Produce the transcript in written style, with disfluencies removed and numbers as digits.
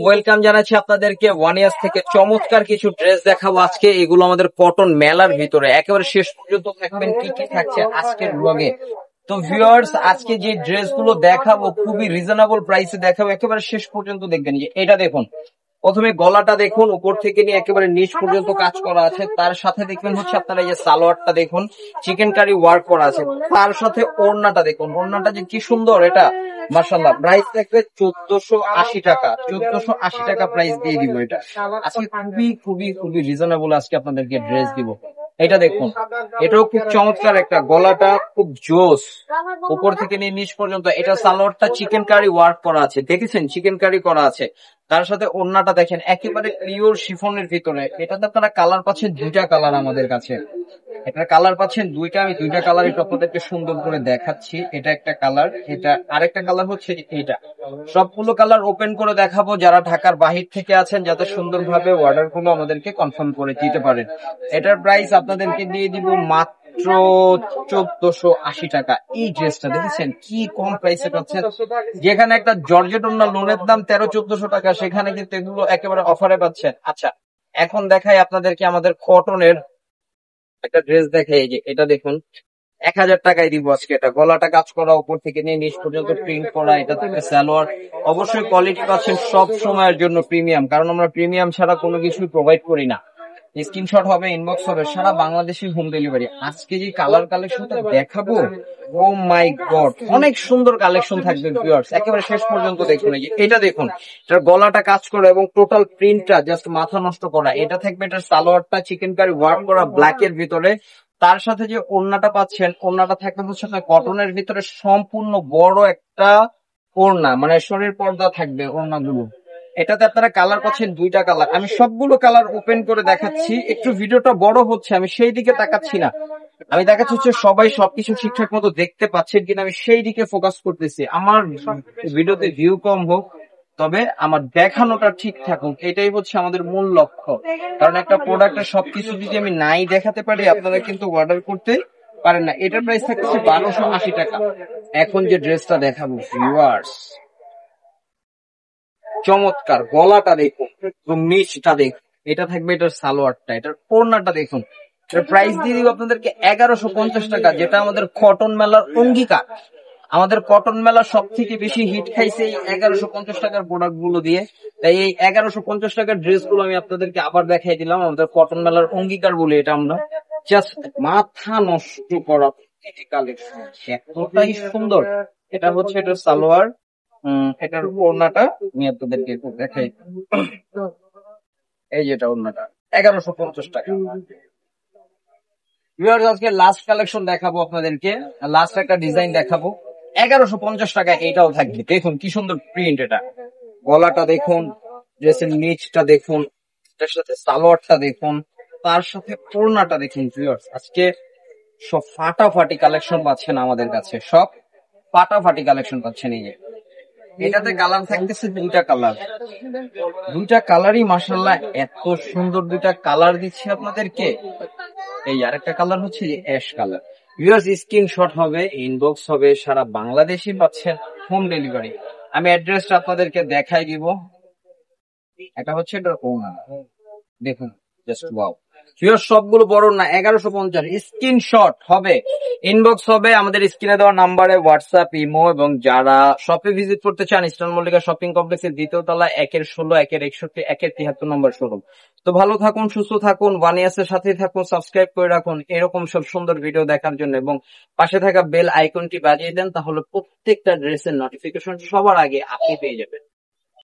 Welcome জানাচ্ছি আপনাদেরকে one years থেকে চমৎকার কিছু ড্রেস দেখাবো আজকে। এগুলো আমাদের কটন মেলার ভিতরে, একেবারে শেষ পর্যন্ত থাকবেন কি কি থাকছে আজকের ব্লগে। তো ভিউয়ার্স, আজকে যে ড্রেস গুলো দেখাবো খুবই রিজনেবল প্রাইসে দেখাবো, একেবারে শেষ পর্যন্ত দেখবেন। যে এটা দেখুন, প্রথমে গলাটা দেখুন, উপর থেকে নিয়ে একেবারে নিচ পর্যন্ত কাজ করা আছে। তার সাথে দেখবেন হচ্ছে আপনারা এই যে সালোয়ারটা দেখুন, চিকেন কারি ওয়ার্ক করা আছে। তার সাথে ওড়নাটা দেখুন, ওড়নাটা যে কি সুন্দর, এটা মাশাআল্লাহ। প্রাইস থাকবে 1480 টাকা, 1480 টাকা প্রাইস দিয়ে দিব। এটা আজকে খুবই খুবই খুবই রিজনেবল আজকে আপনাদেরকে ড্রেস দিব। এটা দেখুন, এটাও খুব চমৎকার, একটা গলাটা খুব জোস, উপর থেকে নিয়ে নিচ পর্যন্ত। এটা সালোয়ারটা চিকেন কারি ওয়ার্ক করা আছে, দেখেছেন চিকেন কারি করা আছে। তার সাথে ওড়নাটা দেখেন একেবারে পিওর শিফনের ভিতরে। এটাতে আপনারা কালার পাচ্ছেন দুইটা কালার আমাদের কাছে। এটার কালার পাচ্ছেন দুইটা, আমি দুইটা কালার একটু আপনাদেরকে সুন্দর করে দেখাচ্ছি। এটা একটা কালার, এটা আরেকটা কালার হচ্ছে এইটা। সবগুলো কালার ওপেন করে দেখাবো, যারা ঢাকার বাহির থেকে আছেন যাতে সুন্দরভাবে অর্ডার গুলো আমাদেরকে কনফার্ম করে দিতে পারেন। এটার প্রাইস আপনাদেরকে দিয়ে দিব মাত্র 1480 টাকা। এই ড্রেসটা দেখেছেন কি কম প্রাইসে পাচ্ছেন। যেখানে একটা জর্জেট ওড়না লোনের দাম 1300-1400 টাকা, সেখানে কিন্তু এগুলো একেবারে অফারে পাচ্ছেন। আচ্ছা, এখন দেখাই আপনাদেরকে আমাদের কটনের একটা ড্রেস দেখে। এই যে এটা দেখুন, 1000 টাকায় দিব আজকে। এটা গলাটা কাজ করা, উপর থেকে নিয়ে নিচ পর্যন্ত প্রিন্ট করা। এটা থেকে সালোয়ার অবশ্যই কোয়ালিটি পাচ্ছেন সব সময়ের জন্য প্রিমিয়াম, কারণ আমরা প্রিমিয়াম ছাড়া কোনো কিছুই প্রোভাইড করি না। স্ক্রিনশট হবে, ইনবক্স হবে, সারা বাংলাদেশে হোম ডেলিভারি। আজকে যে কালার কালেকশনটা দেখাবো, ও মাই গড, অনেক সুন্দর কালেকশন থাকবে ভিউয়ার্স, একেবারে শেষ পর্যন্ত দেখুন। এই যে এটা দেখুন, এটার গলাটা কাজ করা এবং টোটাল প্রিন্টটা জাস্ট মাথা নষ্ট করা। এটা থাকবে, এটার সালোয়ারটা চিকেন কারি ওয়ার্ক করা ব্ল্যাক এর ভিতরে। তার সাথে যে ওড়নাটা পাচ্ছেন, ওড়নাটা থাকবে হচ্ছে কটনের ভিতরে, সম্পূর্ণ বড় একটা ওড়না, মানে শরীর পর্দা থাকবে ওড়নাগুলো। এটাতে আপনারা কালার পাচ্ছেন দুইটা কালার। আমি সবগুলো কালার ওপেন করে দেখাচ্ছি, একটু ভিডিওটা বড় হচ্ছে, আমি সেই দিকে তাকাচ্ছি না। আমি দেখাচ্ছি হচ্ছে সবাই সবকিছু ঠিকঠাক মতো দেখতে পাচ্ছেন কিনা, আমি সেই দিকে ফোকাস করতেছি। আমার ভিডিওতে ভিউ কম হোক, তবে আমার দেখানোটা ঠিক থাকুক, এটাই হচ্ছে আমাদের মূল লক্ষ্য। কারণ একটা প্রোডাক্টের সবকিছু যদি আমি নাই দেখাতে পারি, আপনারা কিন্তু অর্ডার করতে পারেন না। এটার প্রাইস থাকছে 1280 টাকা। এখন যে ড্রেসটা দেখাবো ভিউয়ার্স, চমৎকার, গলাটা দেখুন এবং নিচটা দেখুন। এটা থাকবে এটার সালোয়ারটা, এটার ওড়নাটা দেখুন। এটার প্রাইস দিয়ে দিব আপনাদেরকে 1150 টাকা, যেটা আমাদের কটন মেলার অঙ্গীকার। আমাদের কটন মেলা সব থেকে বেশি হিট খাইছে এই 1150 টাকার প্রোডাক্ট গুলো দিয়ে। তাই এই 1150 টাকার ড্রেস গুলো আমি আপনাদেরকে আবার দেখাই দিলাম। আমাদের কটন মেলার অঙ্গীকার বলে এটা আমরা, জাস্ট মাথা নষ্ট করা কালেকশন, এতটাই সুন্দর। এটা হচ্ছে এটার সালোয়ার, এটার ওড়নাটা আমি আপনাদেরকে একটু দেখাই। এই যেটা ওড়নাটা 1150 টাকা। ভিউয়ার্স, আজকে লাস্ট কালেকশন দেখাবো আপনাদেরকে, লাস্ট একটা ডিজাইন দেখাবো। 1150 টাকা এটাও থাকবে। দেখুন কি সুন্দর প্রিন্ট, এটা গলাটা দেখুন, ড্রেসের নিচটা দেখুন, এটার সাথে সালোয়ারটা দেখুন, তার সাথে ওড়নাটা দেখুন। ভিউয়ার্স, আজকে সব ফাটাফাটি কালেকশন পাচ্ছেন আমাদের কাছে, সব ফাটাফাটি কালেকশন পাচ্ছেন। এই যে এটাতে কালার থাকতেছে দুইটা কালার, দুইটা কালারই মাশাআল্লাহ এত সুন্দর, দুইটা কালার দিচ্ছি আপনাদেরকে। এই আরেকটা কালার হচ্ছে যে অ্যাশ কালার। ভিউয়ার্স, স্ক্রিনশট হবে, ইনবক্স হবে, সারা বাংলাদেশে পাচ্ছেন হোম ডেলিভারি। আমি অ্যাড্রেসটা আপনাদেরকে দেখাই দিব। এটা হচ্ছে এটা দেখুন, জাস্ট ওয়াও। ভিউয়ার্স, সবগুলো বড় না, 1150। স্ক্রিনশট হবে, ইনবক্স হবে, আমাদের স্ক্রিনে দেওয়া নাম্বারে হোয়াটসঅ্যাপ, ইমো। এবং যারা শপে ভিজিট করতে চান, ইস্টার্ন মল্লিকা শপিং কমপ্লেক্সের 2য় তলা 1-16, 1-61, 1-73 নম্বর শোরুম। তো ভালো থাকুন, সুস্থ থাকুন, ওয়ান ইয়ার্সের সাথে থাকুন, সাবস্ক্রাইব করে রাখুন এরকম সব সুন্দর ভিডিও দেখার জন্য, এবং পাশে থাকা বেল আইকনটি বাজিয়ে দেন, তাহলে প্রত্যেকটা ড্রেসের নোটিফিকেশন সবার আগে আপনি পেয়ে যাবেন।